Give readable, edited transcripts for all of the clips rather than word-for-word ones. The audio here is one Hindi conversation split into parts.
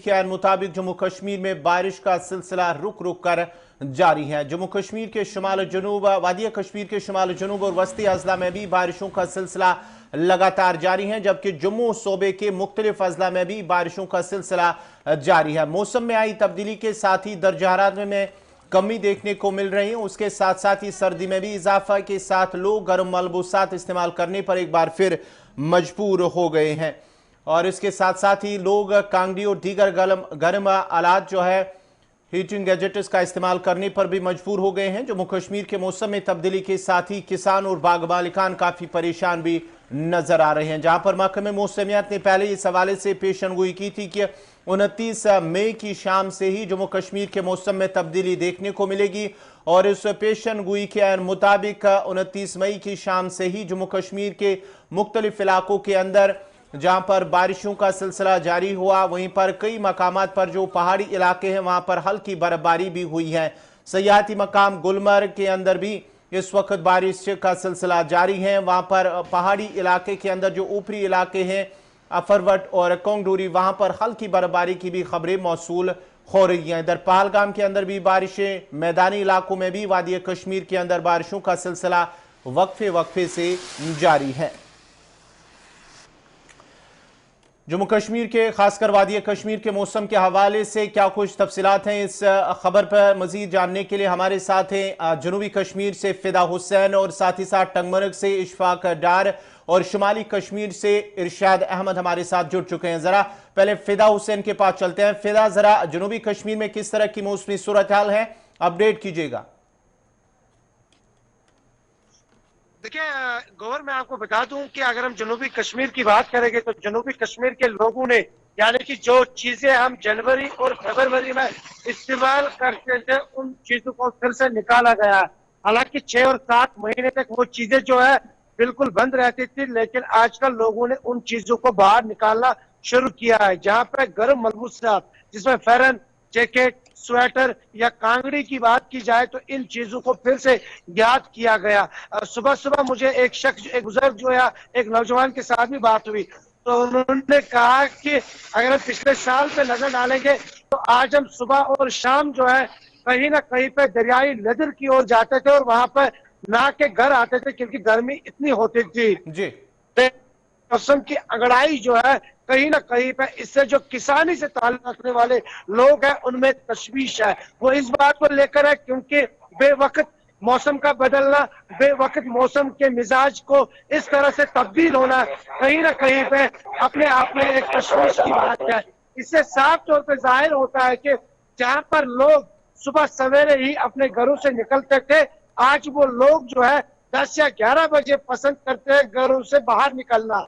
के मुताबिक जम्मू कश्मीर में बारिश का सिलसिला रुक रुक कर जारी है। जम्मू कश्मीर के शुमाल जनूब, वादिया कश्मीर के शुमाल जनूब और वस्ती अजला में भी बारिशों का सिलसिला लगातार जारी है, जबकि जम्मू सूबे के मुख्तलिफ अजला में भी बारिशों का सिलसिला जारी है। मौसम में आई तब्दीली के साथ ही दर्जारात में कमी देखने को मिल रही है। उसके साथ साथ ही सर्दी में भी इजाफा के साथ लोग गर्म मलबूसात इस्तेमाल करने पर एक बार फिर मजबूर हो गए हैं और इसके साथ साथ ही लोग कांगड़ी और दीगर गर्म आलात जो है हीटिंग गैजेट्स का इस्तेमाल करने पर भी मजबूर हो गए हैं। जम्मू कश्मीर के मौसम में तब्दीली के साथ ही किसान और बाग मालिकान काफी परेशान भी नजर आ रहे हैं, जहां पर महकमे मौसमियात ने पहले इस हवाले से पेशनगोई की थी कि 29 मई की शाम से ही जम्मू कश्मीर के मौसम में तब्दीली देखने को मिलेगी और इस पेशनगोई के मुताबिक 29 मई की शाम से ही जम्मू कश्मीर के मुख्तलिफ इलाकों के अंदर जहां पर बारिशों का सिलसिला जारी हुआ, वहीं पर कई मकामात पर जो पहाड़ी इलाके हैं वहां पर हल्की बर्फबारी भी हुई है। सयाहती मकाम गुलमर्ग के अंदर भी इस वक्त बारिश का सिलसिला जारी है। वहां पर पहाड़ी इलाके के अंदर जो ऊपरी इलाके हैं अफरवट और कोंगडूरी, वहां पर हल्की बर्फबारी की भी खबरें मौसूल हो रही हैं। इधर पहलगाम के अंदर भी बारिशें, मैदानी इलाकों में भी वादिया कश्मीर के अंदर बारिशों का सिलसिला वक्फे वक्फे से जारी है। जम्मू कश्मीर के खासकर वादिया कश्मीर के मौसम के हवाले से क्या कुछ तफसीलात हैं, इस खबर पर मजीद जानने के लिए हमारे साथ हैं जनूबी कश्मीर से फिदा हुसैन और साथ ही साथ टंगमर्ग से इशफाक डार और शुमाली कश्मीर से इरशाद अहमद हमारे साथ जुड़ चुके हैं। जरा पहले फिदा हुसैन के पास चलते हैं। फिदा, जरा जनूबी कश्मीर में किस तरह की मौसमी सूरत हाल है, अपडेट कीजिएगा। देखिए गौर, मैं आपको बता दूं कि अगर हम जनूबी कश्मीर की बात करेंगे तो जनूबी कश्मीर के लोगों ने, यानी कि जो चीजें हम जनवरी और फरवरी में इस्तेमाल करते थे उन चीजों को फिर से निकाला गया। हालांकि 6 और 7 महीने तक वो चीजें जो है बिल्कुल बंद रहती थी, लेकिन आजकल लोगों ने उन चीजों को बाहर निकालना शुरू किया है। जहाँ पे गर्म मलबूसात जिसमें फेरन, जैकेट, स्वेटर या कांगड़ी की बात की जाए तो इन चीजों को फिर से याद किया गया। सुबह सुबह मुझे एक शख्स, एक बुजुर्ग जो है, एक नौजवान के साथ भी बात हुई तो उन्होंने कहा कि अगर हम पिछले साल पे नजर डालेंगे तो आज हम सुबह और शाम जो है कहीं ना कहीं पे दरियाई नदर की ओर जाते थे और वहां पर नहा के घर आते थे क्योंकि गर्मी इतनी होती थी जी। मौसम की अगड़ाई जो है कहीं ना कहीं पे इससे जो किसानी से ताल्लुक रखने वाले लोग हैं उनमें तशवीश है। वो इस बात को लेकर है क्योंकि बेवक्त मौसम का बदलना, बेवक्त मौसम के मिजाज को इस तरह से तब्दील होना कहीं ना कहीं पे अपने आप में एक तशवीश की बात है। इससे साफ तौर पे जाहिर होता है कि जहां पर लोग सुबह सवेरे ही अपने घरों से निकलते थे, आज वो लोग जो है 10 या 11 बजे पसंद करते हैं घरों से बाहर निकलना,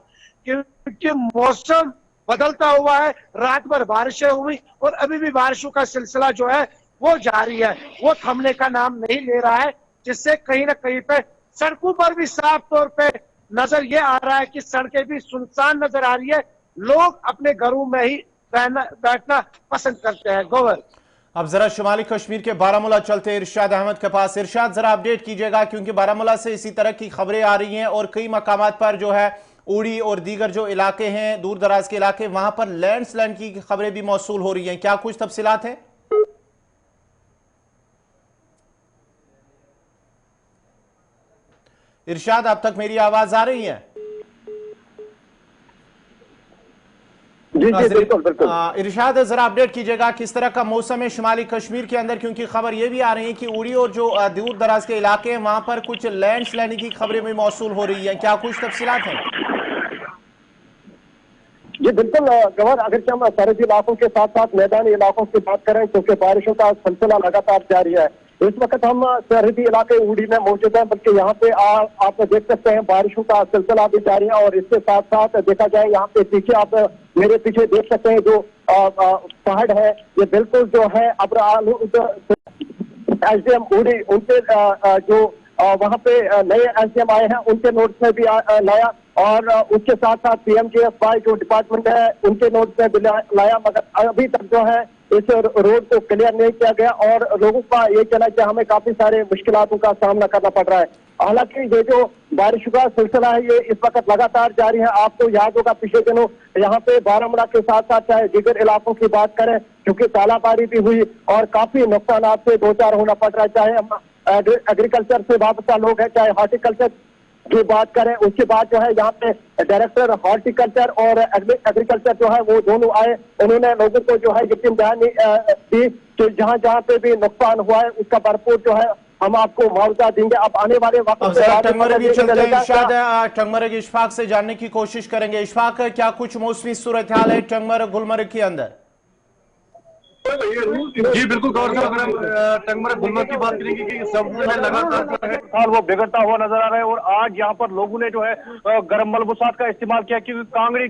क्योंकि मौसम बदलता हुआ है। रात भर बारिशें हुई और अभी भी बारिशों का सिलसिला जो है वो जारी है, वो थमने का नाम नहीं ले रहा है, जिससे कहीं ना कहीं पे सड़कों पर भी साफ तौर पे नजर ये आ रहा है कि सड़कें भी सुनसान नजर आ रही है। लोग अपने घरों में ही बैठना पसंद करते हैं। गोवर, अब जरा शुमाली कश्मीर के बारामूला चलते हैं इरशाद अहमद के पास। इरशाद, जरा अपडेट कीजिएगा क्योंकि बारामूला से इसी तरह की खबरें आ रही हैं और कई मकामात पर जो है उड़ी और दीगर जो इलाके हैं, दूर दराज के इलाके, वहां पर लैंडस्लाइड की खबरें भी मौसूल हो रही हैं। क्या कुछ तफसीलात हैं? इरशाद, अब तक मेरी आवाज आ रही है? जी बिल्कुल बिल्कुल। इरशाद, जरा अपडेट कीजिएगा किस तरह का मौसम है शुमाली कश्मीर के अंदर, क्योंकि खबर ये भी आ रही है कि उड़ी और जो दूर दराज के इलाके हैं वहां पर कुछ लैंडस्लाइड की खबरें भी मौसूल हो रही हैं। क्या कुछ तफसीलात हैं? जी बिल्कुल गवर, अगर हम सरहदी इलाकों के साथ साथ मैदानी इलाकों की बात करें क्योंकि बारिशों का सिलसिला लगातार जारी है। इस वक्त हम सरहदी इलाके उड़ी में मौजूद हैं, बल्कि यहाँ पे आप देख सकते हैं बारिशों का सिलसिला भी जारी है और इसके साथ साथ देखा जाए यहाँ पे पीछे, आप मेरे पीछे देख सकते हैं जो पहाड़ है, ये बिल्कुल जो है SDM उड़ी उनके जो वहाँ पे नए SDM आए हैं उनके नोट्स में भी लाया और उसके साथ साथ PMGFY जो डिपार्टमेंट है उनके नोट्स में भी लाया, मगर अभी तक जो है इस रोड को क्लियर नहीं किया गया और लोगों का ये कहना है कि हमें काफी सारे मुश्किलातों का सामना करना पड़ रहा है। हालांकि ये जो बारिश का सिलसिला है ये इस वक्त लगातार जारी है। आपको याद होगा पिछले दिनों यहाँ पे बारामूला के साथ साथ चाहे दीगर इलाकों की बात करें, क्योंकि तालाबारी भी हुई और काफी नुकसान से दो चार होना पड़ रहा है। चाहे एग्रीकल्चर से वाबस्ता लोग हैं, चाहे हॉर्टिकल्चर की बात करें, उसके बाद जो है यहाँ पे डायरेक्टर हॉर्टिकल्चर और एग्रीकल्चर जो है वो दोनों आए। उन्होंने लोगों को जो है यकीन दहानी दी कि जहाँ जहाँ पे भी नुकसान हुआ है उसका भरपूर जो है हम आपको मुआवजा देंगे। अब आने वाले वक्त टंगमरग इशफाक से जानने की कोशिश करेंगे। इशफाक, क्या कुछ मौसमी सूरत हाल है टंगमरग गुलमर्ग के अंदर? जी बिल्कुल गौर साहब, अगर हम टंगमरग गुलमर्ग की बात करेंगे कि समुद्र में लगातार जो है वो बिगड़ता हुआ नजर आ रहा है। और आज यहाँ पर लोगों ने जो है गर्म मलबूसात का इस्तेमाल किया, क्योंकि कांगड़ी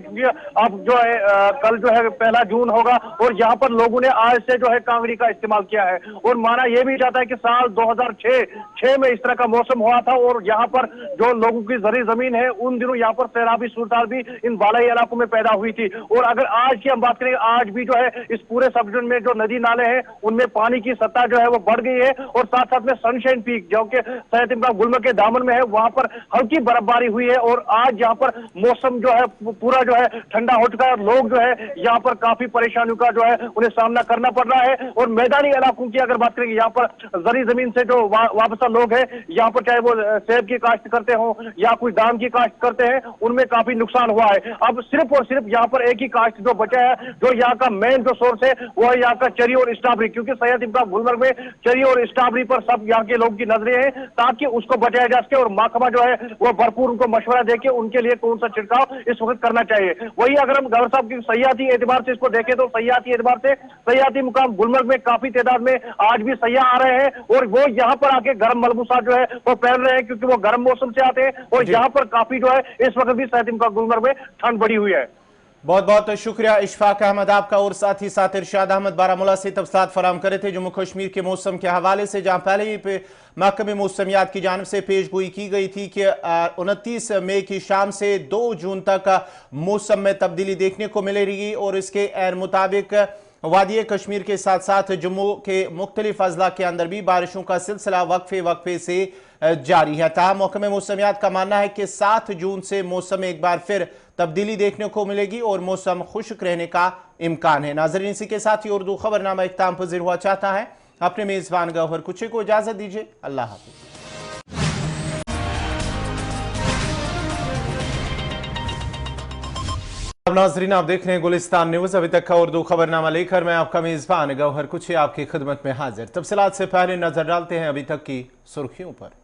अब जो है कल जो है 1 जून होगा और यहाँ पर लोगों ने आज से जो है कांगड़ी का इस्तेमाल किया है। और माना यह भी जाता है कि साल 2006 में इस तरह का मौसम हुआ था और यहाँ पर जो लोगों की जरी जमीन है उन दिनों यहाँ पर सैलाबी सूरत भी इन बालाई इलाकों में पैदा हुई थी। और अगर आज की हम बात करें, आज भी जो है इस पूरे सब डिवीजन में जो नदी नाले हैं उनमें पानी की सतह जो है वो बढ़ गई है। और साथ साथ में सनशाइन पीक जो कि सैयद इमरान गुलमर्ग के दामन में है, वहां पर हल्की बर्फबारी हुई है। और आज यहाँ पर मौसम जो है पूरा जो है ठंडा हो चुका है। लोग जो है यहाँ पर काफी परेशानियों का जो है उन्हें सामना करना पड़ रहा है। और मैदानी इलाकों की अगर बात करेंगे, यहाँ पर जरी जमीन से जो वाबस्ता लोग हैं, यहाँ पर चाहे वो सेब की काश्त करते हो या कोई दाम की काश्त करते हैं, उनमें काफी नुकसान हुआ है। अब सिर्फ और सिर्फ यहाँ पर एक ही काश्त जो बचा है, जो यहाँ का मेन जो सोर्स है वो है यहाँ का चरी और स्ट्रॉबेरी, क्योंकि सैयद इमरान गुलमर्ग में चरी और स्ट्रॉबेरी पर सब यहाँ के लोगों की नजरें हैं, ताकि उसको बचाया जा सके। और महकमा जो है वो भरपूर उनको मशवरा देके उनके लिए कौन सा छिड़काव इस वक्त करना चाहिए। वही अगर हम गवर्नर साहब की सयाहती एतबार से इसको देखें तो सयाहती एतबार से सयाहती मुकाम गुलमर्ग में काफी तादाद में आज भी सयाह आ रहे हैं और वो यहाँ पर आके गर्म मलबूसात जो है वो पहन रहे हैं, क्योंकि वो गर्म मौसम से आते हैं। और यहाँ पर काफी जो है इस वक्त भी सैयद इमरान गुलमर्ग में ठंड बढ़ी हुई है। बहुत बहुत शुक्रिया इशफाक अहमद आपका। और साथ ही साथ इरशाद अहमद बारामूला से तफसीलात फराम करे थे जम्मू कश्मीर के मौसम के हवाले से, जहां पहले ही महकमे मौसमियात की जानिब से पेश गोई की गई थी कि 29 मई की शाम से 2 जून तक मौसम में तब्दीली देखने को मिलेगी। और इसके मुताबिक वादी कश्मीर के साथ साथ जम्मू के मुख्तलिफ अजला के अंदर भी बारिशों का सिलसिला वक्फे वक्फे से जारी है। ताहम महकमे मौसमियात का मानना है कि 7 जून से मौसम में एक बार फिर तब्दीली देखने को मिलेगी और मौसम खुश्क रहने का इम्कान है। नाज़रीन, इसी के साथ ही उर्दू खबरनामा इख्ताम पज़ीर हुआ चाहता है। अपने मेज़बान गौहर कुचे को इजाज़त दीजिए। अल्लाह हाफ़िज़। अब नाज़रीन, आप देख रहे हैं गुलिस्तान न्यूज़। अभी तक का उर्दू खबरनामा लेकर मैं आपका मेज़बान गौहर कुचे आपकी खिदमत में हाजिर। तफसीलात से पहले नजर डालते हैं अभी तक की सुर्खियों पर।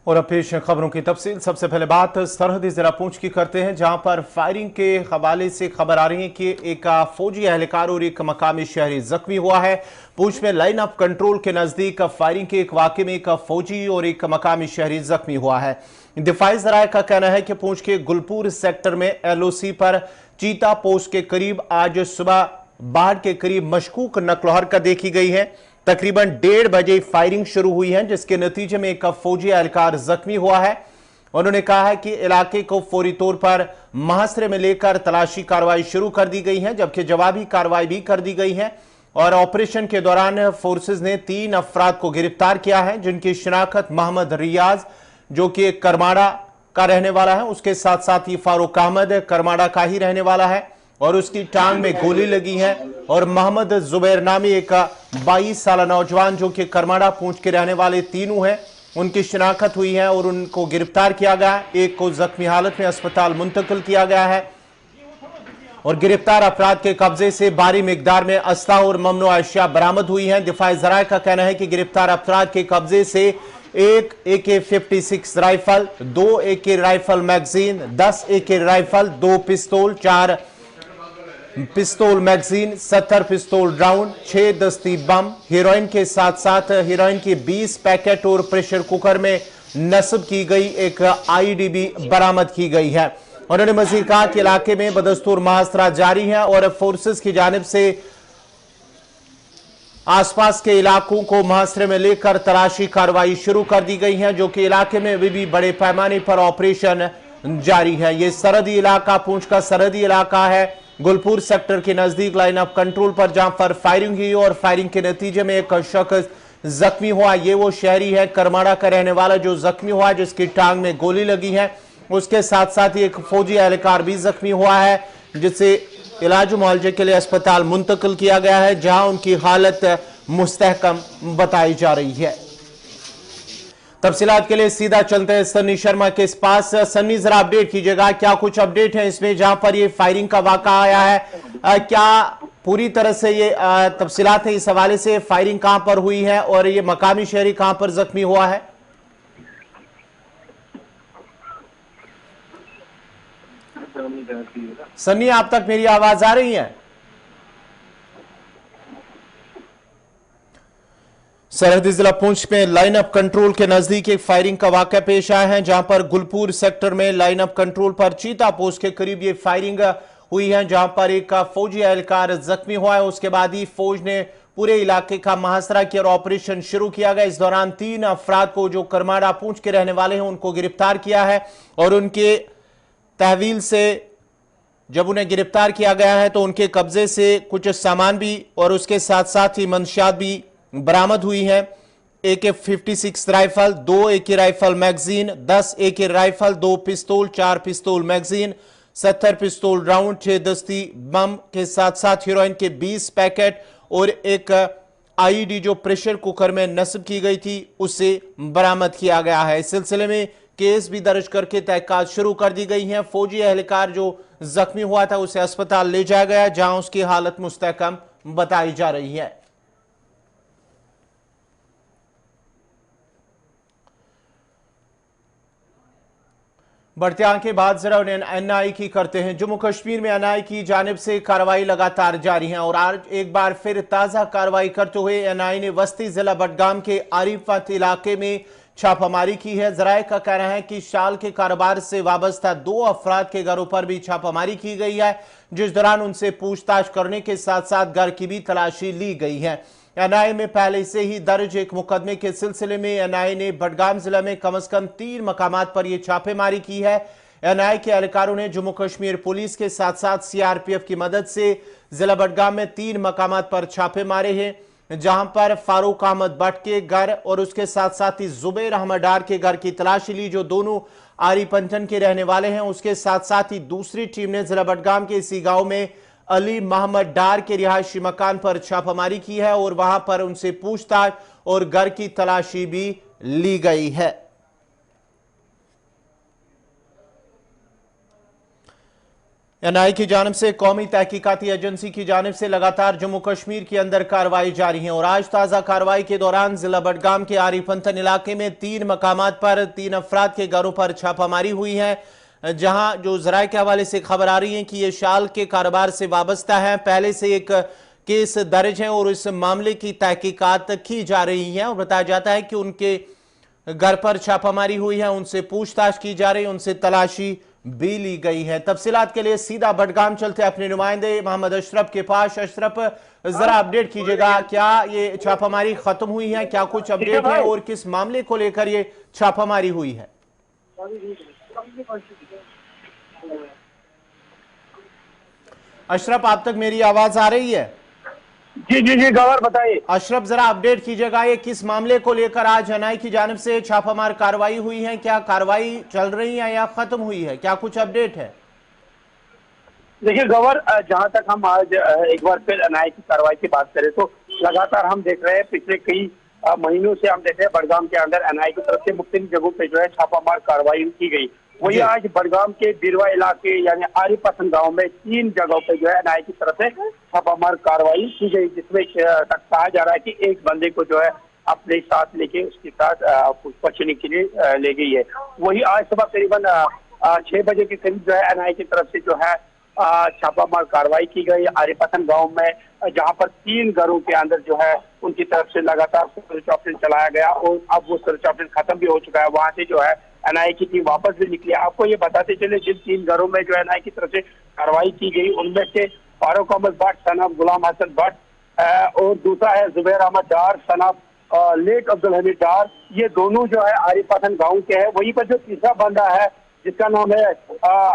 और अब पेश खबरों की तफसील। सबसे पहले बात सरहदी जिला पूंछ की करते हैं, जहां पर फायरिंग के हवाले से खबर आ रही है कि एक फौजी एहलकार और एक मकामी शहरी जख्मी हुआ है। पूंछ में लाइन ऑफ कंट्रोल के नजदीक फायरिंग के एक वाक़े में एक फौजी और एक मकामी शहरी जख्मी हुआ है। दिफाई जराये का कहना है कि पूंछ के गुलपुर सेक्टर में LOC पर चीता पोस्ट के करीब आज सुबह बाढ़ के करीब मशकूक नक्ल हरकत देखी गई है। तकरीबन 1:30 बजे फायरिंग शुरू हुई है, जिसके नतीजे में एक फौजी एहलकार जख्मी हुआ है। उन्होंने कहा है कि इलाके को फौरी तौर पर मुहासरे में लेकर तलाशी कार्रवाई शुरू कर दी गई है, जबकि जवाबी कार्रवाई भी कर दी गई है। और ऑपरेशन के दौरान फोर्सेस ने 3 अफराद को गिरफ्तार किया है, जिनकी शिनाख्त मोहम्मद रियाज जो कि करमाड़ा का रहने वाला है, उसके साथ साथ ही फारूक अहमद करमाड़ा का ही रहने वाला है और उसकी टांग में गोली लगी है, और मोहम्मद जुबैर नामी एक 22 साल नौजवान जो कि करमाड़ा पूंछ के रहने वाले तीनों हैं, उनकी शिनाख्त हुई है और उनको गिरफ्तार किया गया है। एक को जख्मी हालत में अस्पताल मुंतकिल किया गया है और गिरफ्तार अफराद के कब्जे से भारी मिकदार में अस्ता और ममनू अशिया बरामद हुई हैं। दिफाई ज़राए का कहना है कि गिरफ्तार अफराद के कब्जे से एक AK-56 rifle, 2 AK rifle magazine, 10 AK rifle, 2 पिस्तौल, 4 पिस्तौल मैगजीन, 70 पिस्तौल राउंड, 6 दस्ती बम, हेरोइन के साथ साथ हेरोइन की 20 पैकेट और प्रेशर कुकर में नस्ब की गई एक IED भी बरामद की गई है। उन्होंने मजीद कहा कि इलाके में बदस्तूर मुहासरा जारी है और फोर्सेस की जानिब से आसपास के इलाकों को मुहासरे में लेकर तलाशी कार्रवाई शुरू कर दी गई है, जो कि इलाके में अभी भी बड़े पैमाने पर ऑपरेशन जारी है। ये सरहदी इलाका पूंछ का सरहदी इलाका है, गुलपुर सेक्टर के नजदीक लाइन ऑफ कंट्रोल पर, जहां पर फायरिंग हुई और फायरिंग के नतीजे में एक शख्स जख्मी हुआ। ये वो शहरी है करमाड़ा का रहने वाला जो जख्मी हुआ, जिसकी टांग में गोली लगी है। उसके साथ साथ ही एक फौजी एहलकार भी जख्मी हुआ है, जिसे इलाज मुआवजे के लिए अस्पताल मुंतकिल किया गया है, जहां उनकी हालत मुस्तहकम बताई जा रही है। तफसीलात के लिए सीधा चलते हैं सन्नी शर्मा के पास। सन्नी, जरा अपडेट कीजिएगा, क्या कुछ अपडेट है इसमें जहां पर ये फायरिंग का वाक़ा आया है? क्या पूरी तरह से ये तफसीलात है इस हवाले से, फायरिंग कहां पर हुई है और ये मकामी शहरी कहां पर जख्मी हुआ है? सन्नी, आप तक मेरी आवाज आ रही है? सरहदी जिला पुंछ में लाइन ऑफ कंट्रोल के नजदीक एक फायरिंग का वाकया पेश आया है, जहां पर गुलपुर सेक्टर में लाइन ऑफ कंट्रोल पर चीता पोस्ट के करीब ये फायरिंग हुई है, जहां पर एक फौजी एहलकार जख्मी हुआ है। उसके बाद ही फौज ने पूरे इलाके का मुहासरा किया और ऑपरेशन शुरू किया गया। इस दौरान 3 अफराद को जो करमाड़ा पूंछ के रहने वाले हैं उनको गिरफ्तार किया है और उनके तहवील से जब उन्हें गिरफ्तार किया गया है तो उनके कब्जे से कुछ सामान भी और उसके साथ साथ ही मंशियात भी बरामद हुई है। AK-56 rifle, 2 AK rifle magazine, 10 AK rifle, 2 पिस्तौल, 4 पिस्तौल मैगजीन, 70 पिस्तौल राउंड, 6 दस्ती बम के साथ साथ हेरोइन के 20 पैकेट और एक IED जो प्रेशर कुकर में नस्ब की गई थी उसे बरामद किया गया है। इस सिलसिले में केस भी दर्ज करके तहकीकात शुरू कर दी गई है। फौजी एहलकार जो जख्मी हुआ था उसे अस्पताल ले जाया गया, जहां उसकी हालत मुस्तहकम बताई जा रही है। बढ़ते आगे बात जरा NI की करते हैं। जम्मू कश्मीर में NI की जानिब से कार्रवाई लगातार जारी है और आज एक बार फिर ताज़ा कार्रवाई करते हुए NI ने वस्ती जिला बडगाम के आरिफत इलाके में छापामारी की है। जराये का कहना है कि शाल के कारोबार से वाबस्ता 2 अफराद के घरों पर भी छापामारी की गई है, जिस दौरान उनसे पूछताछ करने के साथ साथ घर की भी तलाशी ली गई है। NI में पहले से ही दर्ज एक मुकदमे के सिलसिले में NI ने बडगाम जिला में कम से कम 3 मकामात पर यह छापेमारी की है। NI के एहलकारों ने जम्मू कश्मीर पुलिस के साथ साथ CRPF की मदद से जिला बडगाम में 3 मकामात पर छापे मारे हैं, जहां पर फारूक अहमद भट्ट के घर और उसके साथ साथ ही जुबैर अहमद डार के घर की तलाशी ली, जो दोनों आरीपंटन के रहने वाले हैं। उसके साथ साथ ही दूसरी टीम ने जिला बडगाम के इसी गांव में अली मोहम्मद डार के रिहायशी मकान पर छापामारी की है और वहां पर उनसे पूछताछ और घर की तलाशी भी ली गई है। NI की जानिब से कौमी तहकीकाती एजेंसी की जानिब से लगातार जम्मू कश्मीर के अंदर कार्रवाई जारी है और आज ताज़ा कार्रवाई के दौरान जिला बडगाम के आरिपंथन इलाके में 3 मकामात पर 3 अफराद के घरों पर छापामारी हुई है, जहां जो जराये के हवाले से खबर आ रही है कि ये शाल के कारोबार से वाबस्ता है। पहले से एक केस दर्ज है और इस मामले की तहकीकात की जा रही है और बताया जाता है कि उनके घर पर छापामारी हुई है, उनसे पूछताछ की जा रही है, उनसे तलाशी भी ली गई है। तफसीलात के लिए सीधा बडगाम चलते अपने नुमाइंदे मोहम्मद अशरफ के पास। अशरफ, जरा अपडेट कीजिएगा, क्या ये छापामारी खत्म हुई है, क्या कुछ अपडेट है और किस मामले को लेकर ये छापामारी हुई है? अशरफ, आप तक मेरी आवाज आ रही है? जी जी जी गवर बताइए। अशरफ, जरा अपडेट कीजिएगा, ये किस मामले को लेकर आज एनआईए की जानिब से छापामार कार्रवाई हुई है? क्या कार्रवाई चल रही है या खत्म हुई है? क्या कुछ अपडेट है? देखिए गवर, जहां तक हम आज एक बार फिर एनआईए की कार्रवाई की बात करें तो लगातार हम देख रहे हैं, पिछले कई महीनों से हम देख रहे हैं बड़गाम के अंदर एनआईए की तरफ से मुख्तलिफ जगहों पे जो है छापामार कार्रवाई की गई। वही आज बड़गाम के बिरवा इलाके यानी आरिपसन गांव में 3 जगहों पे जो है एनआईए की तरफ से छापामार कार्रवाई की गई, जिसमें तक कहा जा रहा है कि एक बंदे को जो है अपने साथ लेके उसके साथ पूछताछ के लिए ले गई है। वही आज सुबह करीबन 6 बजे के करीब जो है एनआईए की तरफ से जो है छापामार कार्रवाई की गई आरिपसन गांव में, जहां पर 3 घरों के अंदर जो है उनकी तरफ से लगातार सर्च ऑपरेशन चलाया गया और अब वो सर्च ऑपरेशन खत्म भी हो चुका है। वहां से जो है एनआईए की टीम वापस भी निकली। आपको ये बताते चले, जिन 3 घरों में जो एनआईए की तरफ से कार्रवाई की गई उनमें से फारूक अहमद भट्ट सन ऑफ गुलाम हसन भट्ट और दूसरा है Zubair Ahmad Dar son of late Abdul Hameed Dar, ये दोनों जो है आरिपसन गाँव के हैं। वहीं पर जो तीसरा बंदा है जिसका नाम है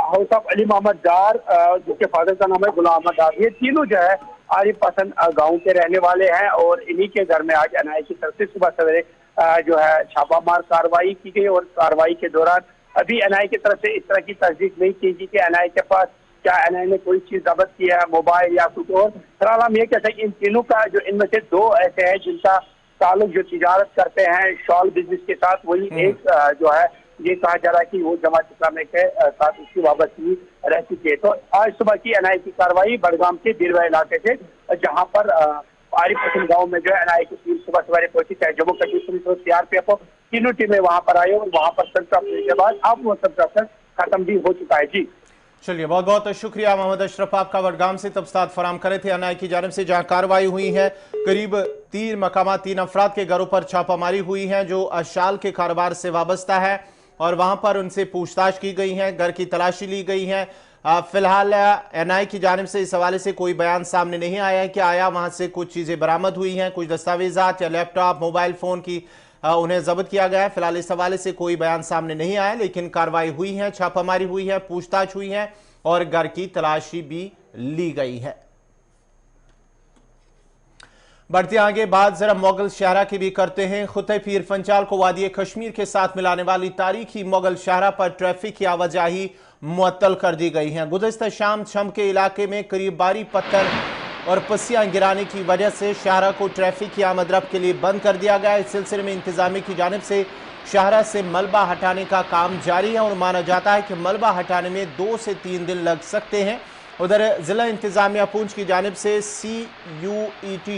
हौसफ अली मोहम्मद डार, जिसके फादर का नाम है गुलाम अहमद डार, ये तीनों जो है आरिपसन गांव के रहने वाले हैं और इन्हीं के घर में आज एनआईए की तरफ से सुबह सवेरे जो है छापामार कार्रवाई की गई। और कार्रवाई के दौरान अभी एनआईए की तरफ से इस तरह की तस्दीक नहीं की गई कि एनआईए के पास क्या एनआईए ने कोई चीज जब्त किया है, मोबाइल या कुछ और। फिलहाल हम ये कह सकते हैं इन तीनों का जो, इनमें से 2 ऐसे हैं जिनका ताल्लुक जो तिजारत करते हैं शॉल बिजनेस के साथ, वही एक जो है ये कहा जा रहा है कि वो जमात इस्लामी के साथ उसकी वाबस्तगी रह चुकी है। तो आज सुबह की एनआईए की कार्रवाई बड़गाम के बिरवा इलाके से, जहां पर आरिपसन गांव में जो है एनआईए की टीम सुबह सवेरे पहुंची, चाहे जम्मू कश्मीर पुलिस और सीआरपीएफ, तीनों टीमें वहां पर आई और वहां पर सर्च ऑपरेशन के बाद अब वो सर्च ऑपरेशन खत्म भी हो चुका है। जी चलिए, बहुत बहुत शुक्रिया मोहम्मद अशरफ, आपका बड़गाम से तफसीलात फराम करे थे एनआईए की जानिब से, जहां कार्रवाई हुई है। करीब 3 मकामा 3 अफराद के घरों पर छापामारी हुई है जो अशाल के कारोबार से वाबस्ता है और वहां पर उनसे पूछताछ की गई है, घर की तलाशी ली गई है। फिलहाल एनआईए की जानिब से इस हवाले से कोई बयान सामने नहीं आया है कि आया वहां से कुछ चीज़ें बरामद हुई हैं, कुछ दस्तावेजात या लैपटॉप मोबाइल फ़ोन की उन्हें जब्त किया गया है। फिलहाल इस हवाले से कोई बयान सामने नहीं आया, लेकिन कार्रवाई हुई है, छापामारी हुई है, पूछताछ हुई है और घर की तलाशी भी ली गई है। बढ़ते आगे बात जरा मुगल शहरा की भी करते हैं। खुते पीर पंचाल को वादी कश्मीर के साथ मिलाने वाली तारीखी मुगल शहरा पर ट्रैफिक की आवाजाही मुअत्तल कर दी गई है। गुज़श्ता शाम छम के इलाके में करीब बारी पत्थर और पस्सियां गिराने की वजह से शाहरा को ट्रैफिक की आमदरफ्त के लिए बंद कर दिया गया। इस सिलसिले में इंतजामिया की जानिब से शाहरा से मलबा हटाने का काम जारी है और माना जाता है कि मलबा हटाने में 2 से 3 दिन लग सकते हैं। उधर जिला इंतजामिया पूंछ की जानिब से CUET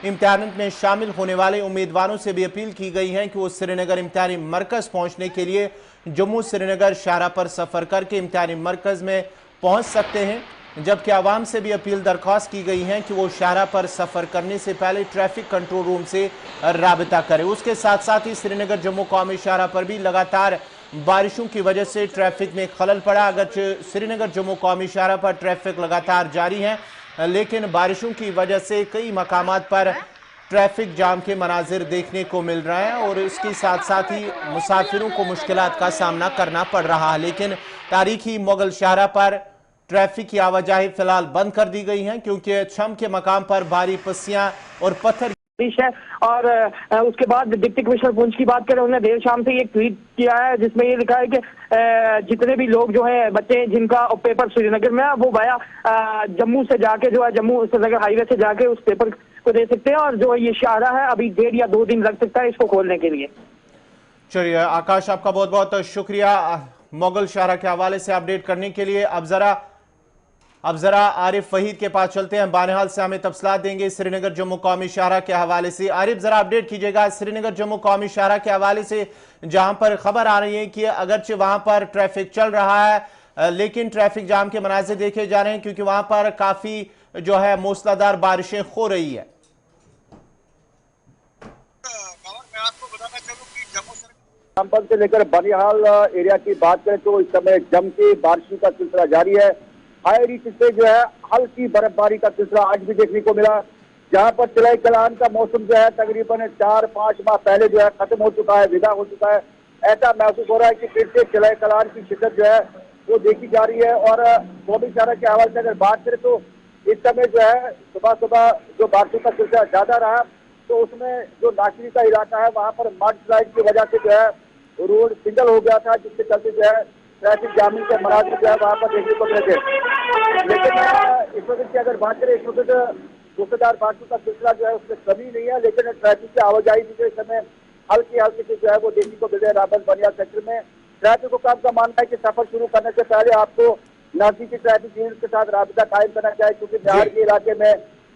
इम्तिहान में शामिल होने वाले उम्मीदवारों से भी अपील की गई है कि वो श्रीनगर इम्तिहानी मरकज़ पहुंचने के लिए जम्मू श्रीनगर शाहरा पर सफ़र करके इम्तिहानी मरकज़ में पहुंच सकते हैं, जबकि आवाम से भी अपील दरख्वास्त की गई है कि वो शाहरा पर सफ़र करने से पहले ट्रैफिक कंट्रोल रूम से राबिता करें। उसके साथ साथ ही श्रीनगर जम्मू कौमी शाहरा पर भी लगातार बारिशों की वजह से ट्रैफिक में खलल पड़ा। अगर श्रीनगर जम्मू कौमी शाहरा पर ट्रैफिक लगातार जारी है, लेकिन बारिशों की वजह से कई मकामात पर ट्रैफिक जाम के मनाजिर देखने को मिल रहे हैं और इसके साथ साथ ही मुसाफिरों को मुश्किलात का सामना करना पड़ रहा है। लेकिन तारीखी मुगल शहरा पर ट्रैफिक की आवाजाही फिलहाल बंद कर दी गई है क्योंकि छम के मकाम पर भारी पस्सियां और पत्थर है। और उसके बाद डिप्टी कमिश्नर पुंछ की बात करें, उन्होंने देर शाम से एक ट्वीट किया है जिसमें ये लिखा है कि जितने भी लोग जो है बच्चे जिनका पेपर श्रीनगर में है वो वाया जम्मू से जाके जो है जम्मू श्रीनगर हाईवे से जाके उस पेपर को दे सकते हैं और जो ये शाहरा है अभी 1.5 या 2 दिन लग सकता है इसको खोलने के लिए। चलिए आकाश, आपका बहुत बहुत शुक्रिया मुगल शहरा के हवाले से अपडेट करने के लिए। अब जरा आरिफ वहीद के पास चलते हैं, बानिहाल से हमें तफसीलात देंगे श्रीनगर जम्मू कौमी शाहरा के हवाले से। आरिफ, जरा अपडेट कीजिएगा श्रीनगर जम्मू कौमी शाहरा के हवाले से, जहां पर खबर आ रही है कि अगरचे वहां पर ट्रैफिक चल रहा है लेकिन ट्रैफिक जाम के मनाज़िर देखे जा रहे हैं क्योंकि वहां पर काफी जो है मूसलाधार बारिशें हो रही है। रामबन से लेकर बनिहाल एरिया की बात करें तो इस समय जम के बारिश का सिलसिला जारी है। हाई रीच से जो है हल्की बर्फबारी का सिलसिला आज भी देखने को मिला, जहां पर चिलाई कलान का मौसम जो है तकरीबन 4-5 माह पहले जो है खत्म हो चुका है, विदा हो चुका है। ऐसा महसूस हो रहा है कि फिर से चिलाई कलान की शिद्दत जो है वो देखी जा रही है। और कौमी शहरा के हवाले से अगर बात करें तो इस समय जो है सुबह सुबह जो बारिशों का सिलसिला ज्यादा रहा, तो उसमें जो नाचरी का इलाका है वहां पर मड स्लाइड की वजह से जो है रोड सिंगल हो गया था, जिसके चलते जो है ट्रैफिक जामिंग के मनाजिर जो है वहां पर देखने को मिले थे। लेकिन इस वक्त की अगर बात करें, इस वक्त मूसलाधार बारिशों का सिलसिला जो है उसमें कमी नहीं है, लेकिन ट्रैफिक की आवाजाही भी जो इस समय हल्की हल्की से जो है वो देखने को मिल रही है। रावल बनिया सेक्टर में ट्रैफिक हुकाम का मानना है कि सफर शुरू करने से पहले आपको नजदीकी ट्रैफिक यूनिट के साथ राबता कायम करना चाहिए, क्योंकि बिहार के इलाके में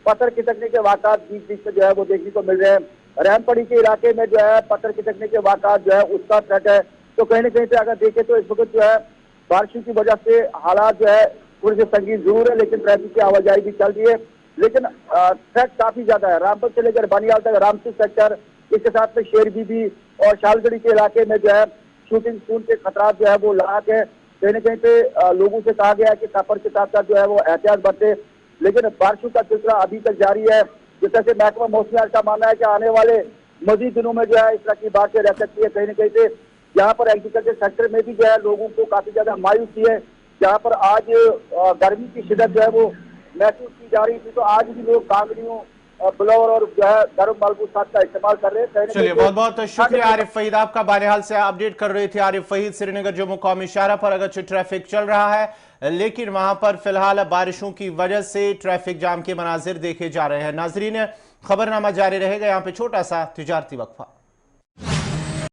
पत्थर खिसकने के वाकत बीच बीच में जो है वो देखने को मिल रहे हैं। रहमपड़ी के इलाके में जो है पत्थर खिसकने के वाकत जो है उसका थ्रेट है। तो कहीं ना कहीं से अगर देखें तो इस वक्त जो है बारिशों की वजह से हालात जो है थोड़ी सी संगीन जरूर है, लेकिन ट्रैफिक की आवाजाही भी चल रही है। लेकिन थ्रेट काफी ज्यादा है। रामपुर से लेकर बनियाल तक रामपुर सेक्टर, इसके साथ में शेर बीबी और शालगढ़ी के इलाके में जो है शूटिंग स्कूल के खतरा जो है वो लाक है। कहीं ना कहीं पे लोगों से कहा गया है कि सफर के साथ साथ जो है वो एहतियात बरते, लेकिन बारिशों का सिलसिला अभी तक जारी है। जिस तरह से महकमा मौसमियात का मानना है कि आने वाले मजीद दिनों में जो है इस तरह की बातें रह सकती है। कहीं ना कहीं से यहाँ पर एग्रीकल्चर सेक्टर में भी जो है लोगों को काफी ज्यादा मायूसी है। जहाँ पर आज गर्मी की शिद्दत जो है वो महसूस की जा रही थी, तो आज भी लोग कांगड़ियों ब्लोअर और जो है गर्म मलबूसात का इस्तेमाल कर रहे हैं। चलिए, बहुत बहुत शुक्रिया आरिफ फहीद, आपका बानिहाल से अपडेट कर रहे थे आरिफ फहीद। श्रीनगर जम्मू कौमी शाहरा पर अगरचे ट्रैफिक चल रहा है, लेकिन वहां पर फिलहाल बारिशों की वजह से ट्रैफिक जाम के मनाजिर देखे जा रहे हैं। नाजरीन, खबरनामा जारी रहेगा, यहाँ पे छोटा सा तिजारती वक्फा।